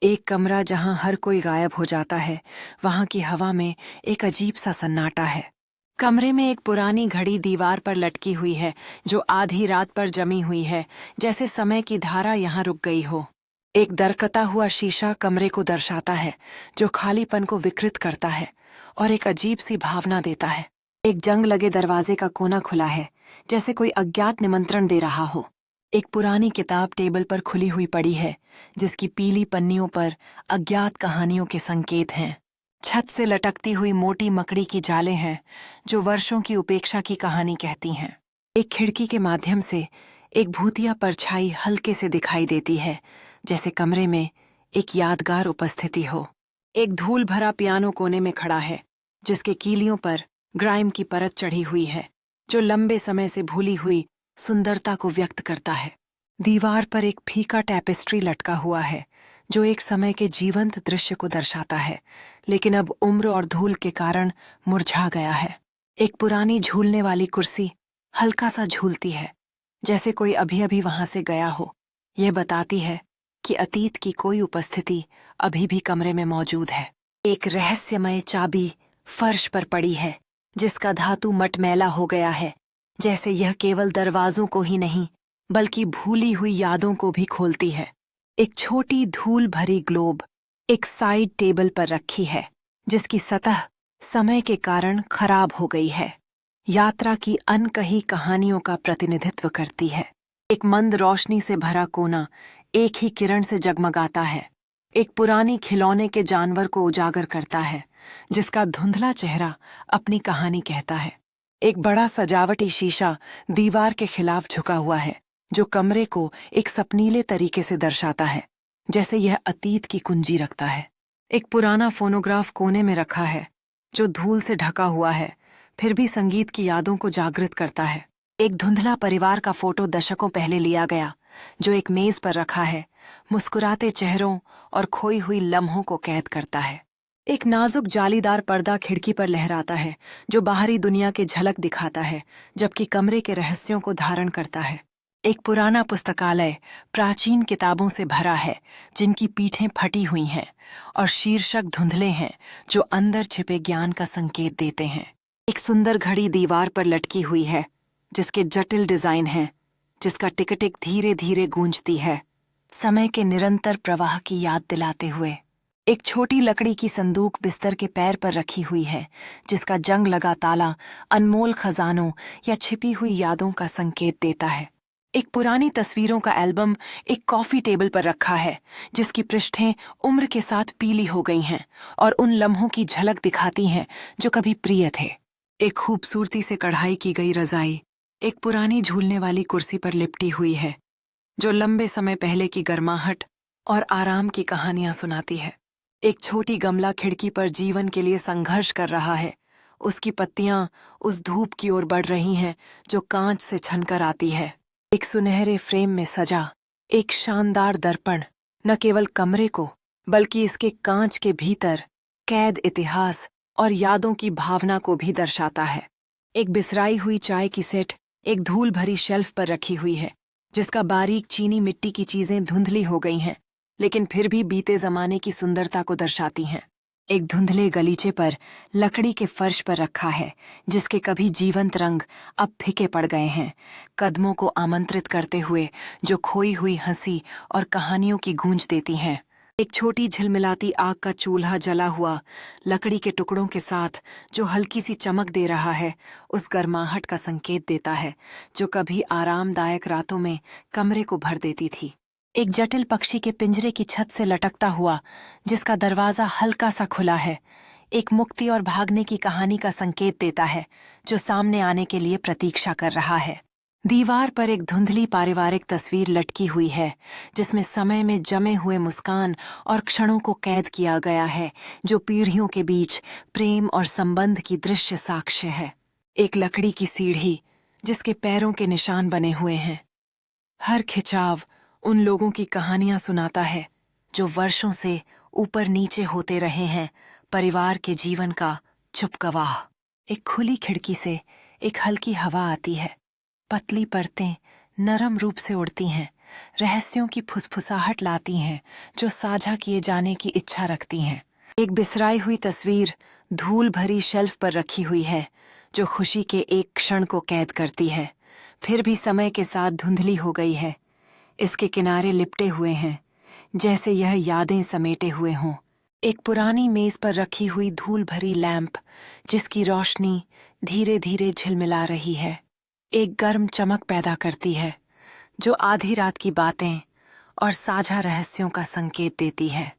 एक कमरा जहां हर कोई गायब हो जाता है, वहां की हवा में एक अजीब सा सन्नाटा है। कमरे में एक पुरानी घड़ी दीवार पर लटकी हुई है, जो आधी रात पर जमी हुई है, जैसे समय की धारा यहां रुक गई हो। एक दरकता हुआ शीशा कमरे को दर्शाता है, जो खालीपन को विकृत करता है और एक अजीब सी भावना देता है। एक जंग लगे दरवाजे का कोना खुला है, जैसे कोई अज्ञात निमंत्रण दे रहा हो। एक पुरानी किताब टेबल पर खुली हुई पड़ी है, जिसकी पीली पन्नियों पर अज्ञात कहानियों के संकेत हैं। छत से लटकती हुई मोटी मकड़ी की जालें हैं, जो वर्षों की उपेक्षा की कहानी कहती हैं। एक खिड़की के माध्यम से एक भूतिया परछाई हल्के से दिखाई देती है, जैसे कमरे में एक यादगार उपस्थिति हो। एक धूल भरा पियानो कोने में खड़ा है, जिसके कीलियों पर ग्राइम की परत चढ़ी हुई है, जो लंबे समय से भूली हुई सुंदरता को व्यक्त करता है। दीवार पर एक फीका टैपेस्ट्री लटका हुआ है, जो एक समय के जीवंत दृश्य को दर्शाता है, लेकिन अब उम्र और धूल के कारण मुरझा गया है। एक पुरानी झूलने वाली कुर्सी हल्का सा झूलती है, जैसे कोई अभी अभी वहां से गया हो। यह बताती है कि अतीत की कोई उपस्थिति अभी भी कमरे में मौजूद है। एक रहस्यमय चाबी फर्श पर पड़ी है, जिसका धातु मटमैला हो गया है, जैसे यह केवल दरवाजों को ही नहीं बल्कि भूली हुई यादों को भी खोलती है। एक छोटी धूल भरी ग्लोब एक साइड टेबल पर रखी है, जिसकी सतह समय के कारण खराब हो गई है। यात्रा की अनकही कहानियों का प्रतिनिधित्व करती है। एक मंद रोशनी से भरा कोना एक ही किरण से जगमगाता है। एक पुरानी खिलौने के जानवर को उजागर करता है, जिसका धुंधला चेहरा अपनी कहानी कहता है। एक बड़ा सजावटी शीशा दीवार के खिलाफ झुका हुआ है, जो कमरे को एक सपनीले तरीके से दर्शाता है, जैसे यह अतीत की कुंजी रखता है। एक पुराना फोनोग्राफ कोने में रखा है, जो धूल से ढका हुआ है, फिर भी संगीत की यादों को जागृत करता है। एक धुंधला परिवार का फोटो दशकों पहले लिया गया, जो एक मेज पर रखा है, मुस्कुराते चेहरों और खोई हुई लम्हों को कैद करता है। एक नाजुक जालीदार पर्दा खिड़की पर लहराता है, जो बाहरी दुनिया के झलक दिखाता है, जबकि कमरे के रहस्यों को धारण करता है। एक पुराना पुस्तकालय प्राचीन किताबों से भरा है, जिनकी पीठें फटी हुई हैं और शीर्षक धुंधले हैं, जो अंदर छिपे ज्ञान का संकेत देते हैं। एक सुंदर घड़ी दीवार पर लटकी हुई है, जिसके जटिल डिजाइन हैं, जिसका टिक-टिक धीरे धीरे गूंजती है, समय के निरंतर प्रवाह की याद दिलाते हुए। एक छोटी लकड़ी की संदूक बिस्तर के पैर पर रखी हुई है, जिसका जंग लगा ताला अनमोल खजानों या छिपी हुई यादों का संकेत देता है। एक पुरानी तस्वीरों का एल्बम एक कॉफी टेबल पर रखा है, जिसकी पृष्ठें उम्र के साथ पीली हो गई हैं और उन लम्हों की झलक दिखाती हैं जो कभी प्रिय थे। एक खूबसूरती से कढ़ाई की गई रजाई एक पुरानी झूलने वाली कुर्सी पर लिपटी हुई है, जो लंबे समय पहले की गर्माहट और आराम की कहानियां सुनाती है। एक छोटी गमला खिड़की पर जीवन के लिए संघर्ष कर रहा है। उसकी पत्तियां उस धूप की ओर बढ़ रही हैं, जो कांच से छनकर आती है। एक सुनहरे फ्रेम में सजा एक शानदार दर्पण न केवल कमरे को, बल्कि इसके कांच के भीतर कैद इतिहास और यादों की भावना को भी दर्शाता है। एक बिसराई हुई चाय की सेट एक धूल भरी शेल्फ पर रखी हुई है, जिसका बारीक चीनी मिट्टी की चीजें धुंधली हो गई हैं, लेकिन फिर भी बीते जमाने की सुंदरता को दर्शाती हैं। एक धुंधले गलीचे पर लकड़ी के फर्श पर रखा है, जिसके कभी जीवंत रंग अब फीके पड़ गए हैं, कदमों को आमंत्रित करते हुए, जो खोई हुई हंसी और कहानियों की गूंज देती हैं। एक छोटी झिलमिलाती आग का चूल्हा जला हुआ लकड़ी के टुकड़ों के साथ, जो हल्की सी चमक दे रहा है, उस गर्माहट का संकेत देता है, जो कभी आरामदायक रातों में कमरे को भर देती थी। एक जटिल पक्षी के पिंजरे की छत से लटकता हुआ, जिसका दरवाजा हल्का सा खुला है, एक मुक्ति और भागने की कहानी का संकेत देता है, जो सामने आने के लिए प्रतीक्षा कर रहा है। दीवार पर एक धुंधली पारिवारिक तस्वीर लटकी हुई है, जिसमें समय में जमे हुए मुस्कान और क्षणों को कैद किया गया है, जो पीढ़ियों के बीच प्रेम और संबंध की दृश्य साक्ष्य है। एक लकड़ी की सीढ़ी, जिसके पैरों के निशान बने हुए हैं। हर खिंचाव उन लोगों की कहानियां सुनाता है, जो वर्षों से ऊपर नीचे होते रहे हैं, परिवार के जीवन का चुप गवाह। एक खुली खिड़की से एक हल्की हवा आती है, पतली परतें नरम रूप से उड़ती हैं, रहस्यों की फुसफुसाहट लाती हैं जो साझा किए जाने की इच्छा रखती हैं। एक बिसराई हुई तस्वीर धूल भरी शेल्फ पर रखी हुई है जो खुशी के एक क्षण को कैद करती है, फिर भी समय के साथ धुंधली हो गई है। इसके किनारे लिपटे हुए हैं जैसे यह यादें समेटे हुए हों। एक पुरानी मेज पर रखी हुई धूल भरी लैंप जिसकी रोशनी धीरे धीरे झिलमिला रही है, एक गर्म चमक पैदा करती है जो आधी रात की बातें और साझा रहस्यों का संकेत देती है।